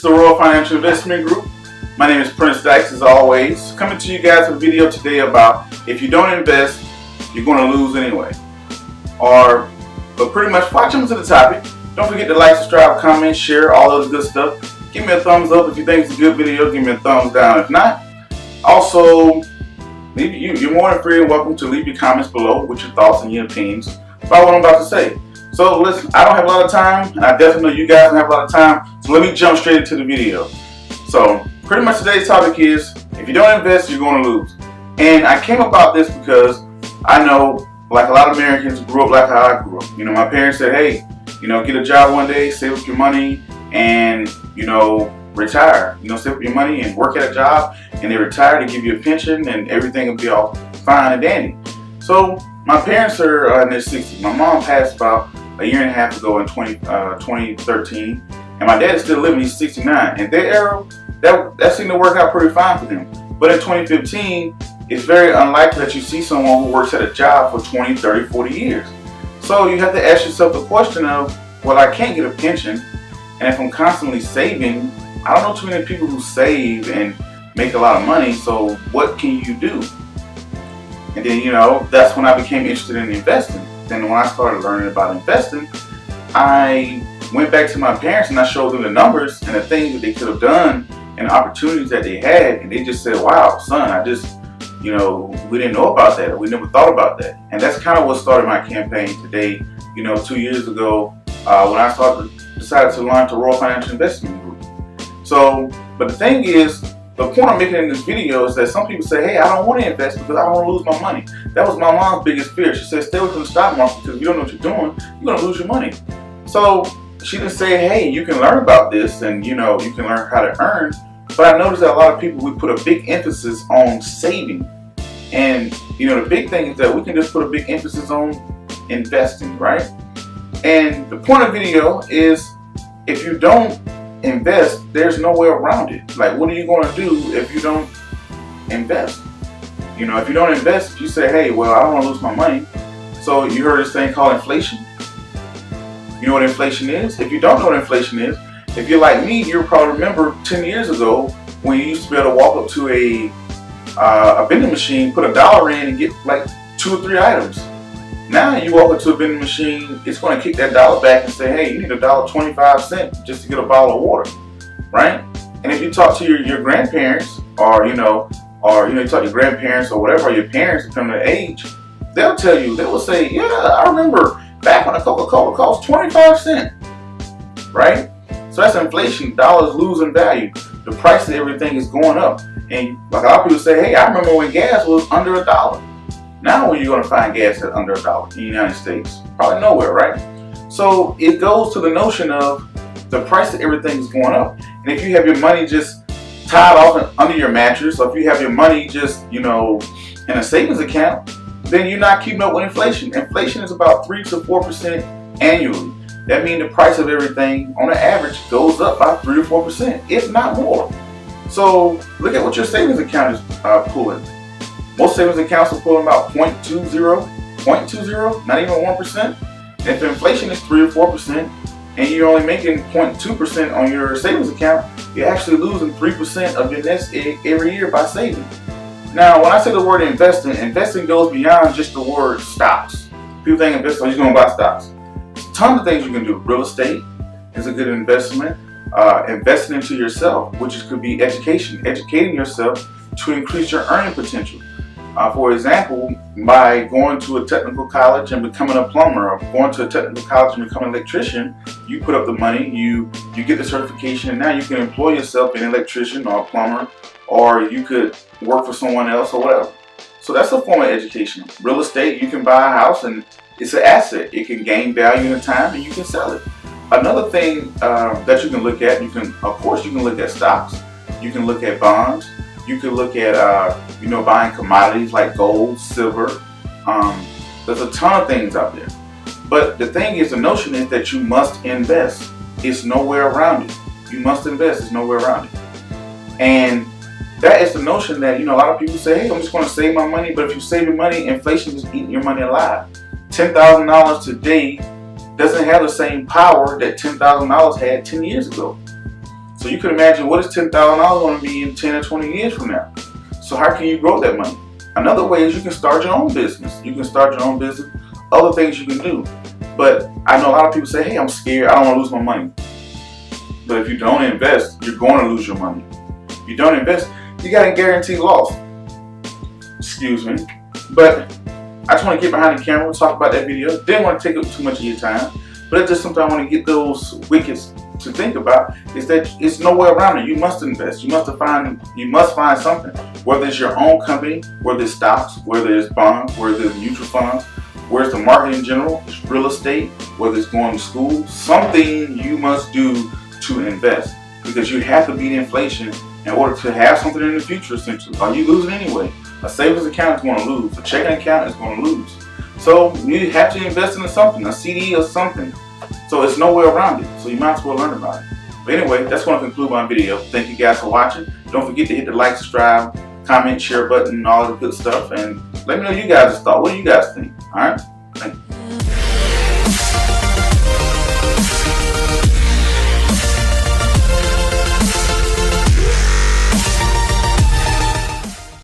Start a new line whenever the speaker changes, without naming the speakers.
is the Royal Financial Investment Group. My name is Prince Dykes, as always, coming to you guys with a video today about if you don't invest, you're going to lose anyway. But pretty much watch them to the topic. Don't forget to like, subscribe, comment, share, all those good stuff. Give me a thumbs up if you think it's a good video. Give me a thumbs down if not. Also, you're more than free and welcome to leave your comments below with your thoughts and your opinions about what I'm about to say. So listen, I don't have a lot of time, and I definitely know you guys don't have a lot of time, so let me jump straight into the video. So pretty much today's topic is, if you don't invest, you're going to lose. And I came about this because I know, like a lot of Americans, grew up like how I grew up. You know, my parents said, hey, get a job one day, save up your money, and, retire. Save up your money and work at a job, and they retire to give you a pension, and everything will be all fine and dandy. So my parents are in their 60s. My mom passed about a year and a half ago in 2013, and my dad is still living. He's 69. And their era, that seemed to work out pretty fine for them. But in 2015, it's very unlikely that you see someone who works at a job for 20, 30, 40 years. So you have to ask yourself the question of, well, I can't get a pension, and if I'm constantly saving, I don't know too many people who save and make a lot of money, so what can you do? And then, that's when I became interested in investing. Then when I started learning about investing, I went back to my parents and I showed them the numbers and the things that they could have done and the opportunities that they had, and they just said, wow, son, we didn't know about that, or we never thought about that. And that's kind of what started my campaign today. 2 years ago, when I decided to launch the Royal Financial Investment Group. So, but the thing is, the point I'm making in this video is that some people say, hey, I don't want to invest because I don't want to lose my money. That was my mom's biggest fear. She said, stay away from the stock market because if you don't know what you're doing, you're going to lose your money. So she didn't say, hey, you can learn about this and, you can learn how to earn. But I noticed that a lot of people, we put a big emphasis on saving. And, the big thing is that we can just put a big emphasis on investing, right? And the point of the video is, if you don't invest, there's no way around it. Like, what are you going to do if you don't invest? If you don't invest, if you say, hey, well, I don't want to lose my money. So you heard this thing called inflation? You know what inflation is? If you don't know what inflation is, if you're like me, you'll probably remember 10 years ago when you used to be able to walk up to a vending machine, put $1 in and get like 2 or 3 items. Now you walk up to a vending machine, it's going to kick that $1 back and say, hey, you need $1.25 just to get a bottle of water, right? And if you talk to your grandparents, or you talk to your grandparents or whatever, or your parents who come to age, they'll tell you, they will say, yeah, I remember back when a Coca-Cola cost 25 cents, right? So that's inflation. Dollars losing value. The price of everything is going up. And like a lot of people say, hey, I remember when gas was under $1. Now where are you going to find gas at under $1 in the United States? Probably nowhere, right? So it goes to the notion of the price of everything is going up. And if you have your money just tied off under your mattress, or if you have your money just, in a savings account, then you're not keeping up with inflation. Inflation is about 3 to 4% annually. That means the price of everything on the average goes up by 3 to 4%, if not more. So look at what your savings account is pulling. Most savings accounts are pulling about 0.20, not even 1%. And if inflation is 3 or 4%, and you're only making 0.2% on your savings account, you're actually losing 3% of your nest egg every year by saving. Now, when I say the word investing goes beyond just the word stocks. People think investing, you're going to buy stocks. There's a ton of things you can do. Real estate is a good investment. Investing into yourself, which could be education, educating yourself to increase your earning potential. For example, by going to a technical college and becoming a plumber, or going to a technical college and becoming an electrician, you put up the money, you get the certification, and now you can employ yourself as an electrician or a plumber, or you could work for someone else or whatever. So that's a form of education. Real estate, you can buy a house and it's an asset. It can gain value in time and you can sell it. Another thing that you can look at, you can look at stocks, you can look at bonds, you can look at buying commodities like gold, silver. There's a ton of things out there. But the thing is, the notion is that you must invest. It's nowhere around it. You must invest. It's nowhere around it. And that is the notion that, a lot of people say, hey, I'm just going to save my money. But if you save your money, inflation is eating your money alive. $10,000 today doesn't have the same power that $10,000 had 10 years ago. So you can imagine what is $10,000 going to be in 10 or 20 years from now. So how can you grow that money? Another way is you can start your own business. You can start your own business, other things you can do. But I know a lot of people say, hey, I'm scared, I don't want to lose my money. But if you don't invest, you're going to lose your money. If you don't invest, you got a guaranteed loss. Excuse me. But I just want to get behind the camera and talk about that video. Didn't want to take up too much of your time, but it's just something I want to get those wickets to think about, is that it's nowhere around it. You must invest. You must find something. Whether it's your own company, whether it's stocks, whether it's bonds, whether it's mutual funds, whether it's the market in general, it's real estate, whether it's going to school, something you must do to invest, because you have to beat inflation in order to have something in the future, essentially. Or you lose it anyway. A savings account is going to lose. A checking account is going to lose. So you have to invest in something, a CD or something. So it's nowhere around it. So you might as well learn about it. But anyway, that's going to conclude my video. Thank you guys for watching. Don't forget to hit the like, subscribe, comment, share button, and all the good stuff. And let me know you guys' thoughts. What do you guys think? Alright?